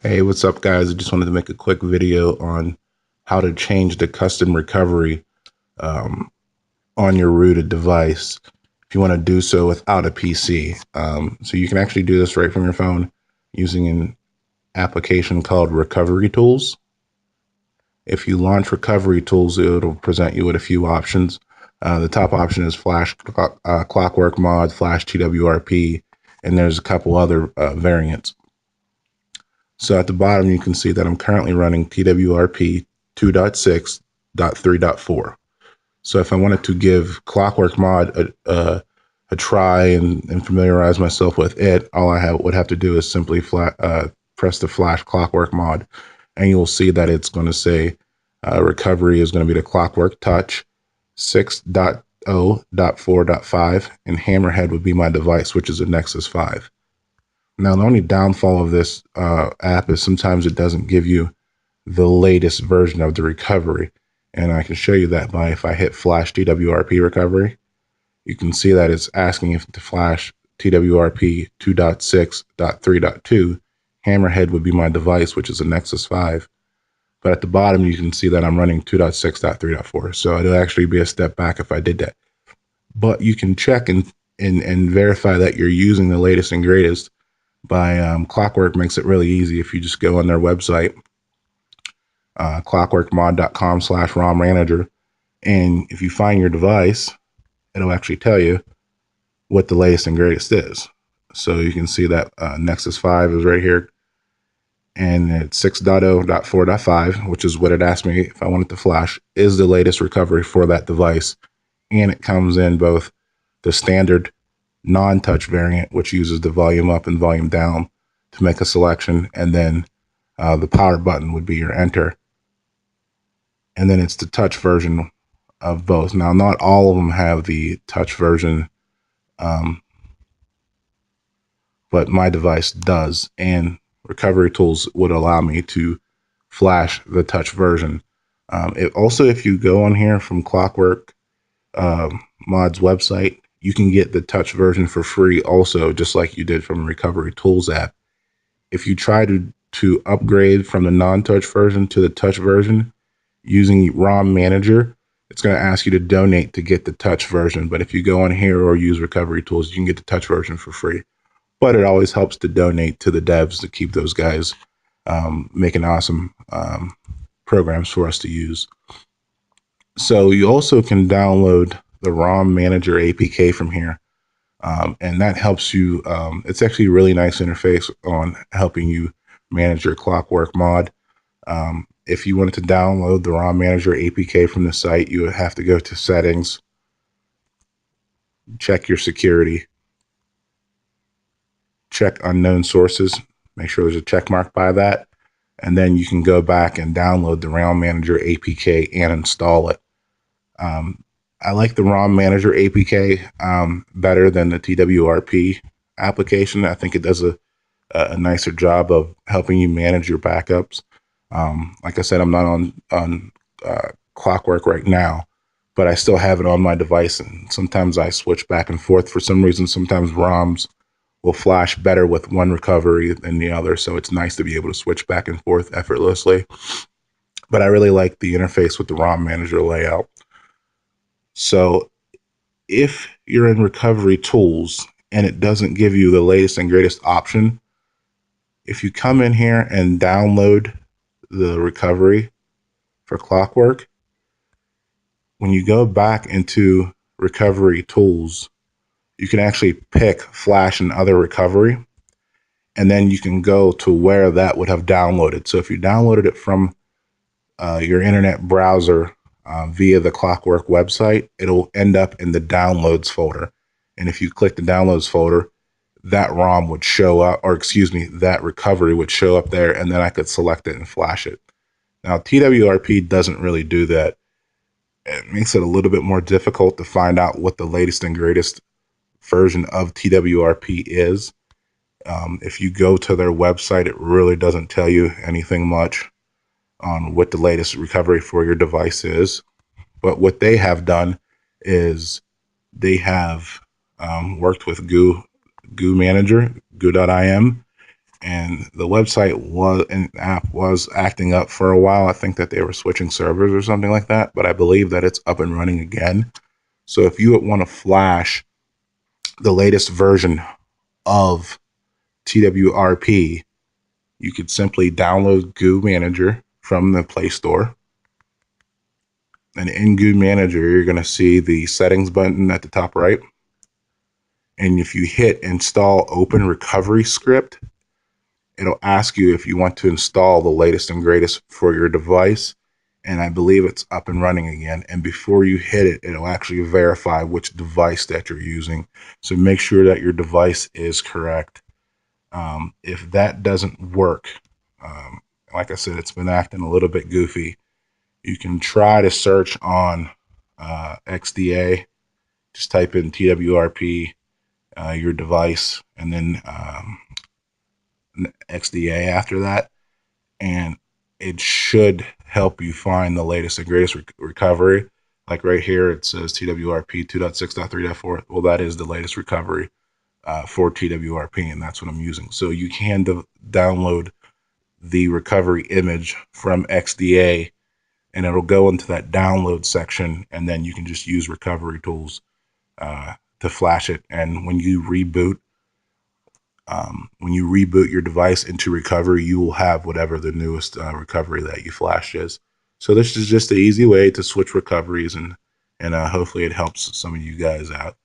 Hey, what's up, guys? I just wanted to make a quick video on how to change the custom recovery um, on your rooted device if you want to do so without a PC. So you can actually do this right from your phone using an application called Recovery Tools. If you launch Recovery Tools, it'll present you with a few options. The top option is Clockwork Mod, Flash TWRP, and there's a couple other variants. So at the bottom, you can see that I'm currently running TWRP 2.6.3.4. So if I wanted to give Clockwork Mod a try and familiarize myself with it, all I would have to do is simply press the Flash Clockwork Mod, and you'll see that it's going to say recovery is going to be the Clockwork Touch 6.0.4.5, and Hammerhead would be my device, which is a Nexus 5. Now, the only downfall of this app is sometimes it doesn't give you the latest version of the recovery. And I can show you that by if I hit Flash TWRP recovery, you can see that it's asking if the Flash TWRP 2.6.3.2 Hammerhead would be my device, which is a Nexus 5. But at the bottom, you can see that I'm running 2.6.3.4. So it'll actually be a step back if I did that. But you can check and verify that you're using the latest and greatest by Clockwork. Makes it really easy. If you just go on their website, clockworkmod.com/ROM manager, and if you find your device, it'll actually tell you what the latest and greatest is. So you can see that Nexus 5 is right here, and it's 6.0.4.5, which is what it asked me if I wanted to flash, is the latest recovery for that device. And it comes in both the standard non-touch variant, which uses the volume up and volume down to make a selection, and then the power button would be your enter. And then it's the touch version of both. Now, not all of them have the touch version, but my device does, and Recovery Tools would allow me to flash the touch version. Also, if you go on here from Clockwork Mod's website, you can get the touch version for free also, just like you did from Recovery Tools app. If you try to upgrade from the non-touch version to the touch version using ROM Manager, it's going to ask you to donate to get the touch version. But if you go on here or use Recovery Tools, you can get the touch version for free. But it always helps to donate to the devs to keep those guys making awesome programs for us to use. So you also can download the ROM Manager APK from here. And that helps you. It's actually a really nice interface on helping you manage your Clockwork Mod. If you wanted to download the ROM Manager APK from the site, you would have to go to Settings, check your security, check unknown sources, make sure there's a check mark by that, and then you can go back and download the ROM Manager APK and install it. I like the ROM Manager APK better than the TWRP application. I think it does a nicer job of helping you manage your backups. Like I said, I'm not on Clockwork right now, but I still have it on my device, and sometimes I switch back and forth for some reason. Sometimes ROMs will flash better with one recovery than the other, so it's nice to be able to switch back and forth effortlessly. But I really like the interface with the ROM Manager layout. So if you're in Recovery Tools and it doesn't give you the latest and greatest option, if you come in here and download the recovery for Clockwork, when you go back into Recovery Tools, you can actually pick Flash and other recovery, and then you can go to where that would have downloaded. So if you downloaded it from your internet browser via the Clockwork website, it'll end up in the downloads folder. And if you click the downloads folder, that ROM would show up, or excuse me, that recovery would show up there, and then I could select it and flash it. Now, TWRP doesn't really do that. It makes it a little bit more difficult to find out what the latest and greatest version of TWRP is. If you go to their website, it really doesn't tell you anything much on what the latest recovery for your device is. But what they have done is they have worked with Goo Manager, Goo.im, and the website was and app was acting up for a while. I think that they were switching servers or something like that, but I believe that it's up and running again. So if you want to flash the latest version of TWRP, you could simply download Goo Manager from the Play Store. And in Goo Manager, you're going to see the settings button at the top right. And if you hit install open recovery script, it'll ask you if you want to install the latest and greatest for your device. And I believe it's up and running again. And before you hit it, it'll actually verify which device that you're using. So make sure that your device is correct. If that doesn't work, like I said, it's been acting a little bit goofy. You can try to search on XDA. Just type in TWRP, your device, and then XDA after that, and it should help you find the latest and greatest recovery. Like right here, it says TWRP 2.6.3.4. Well, that is the latest recovery for TWRP, and that's what I'm using. So you can download the recovery image from XDA, and it'll go into that download section, and then you can just use recovery tools to flash it. And when you reboot your device into recovery, you will have whatever the newest recovery that you flashed is. So this is just an easy way to switch recoveries, and hopefully it helps some of you guys out.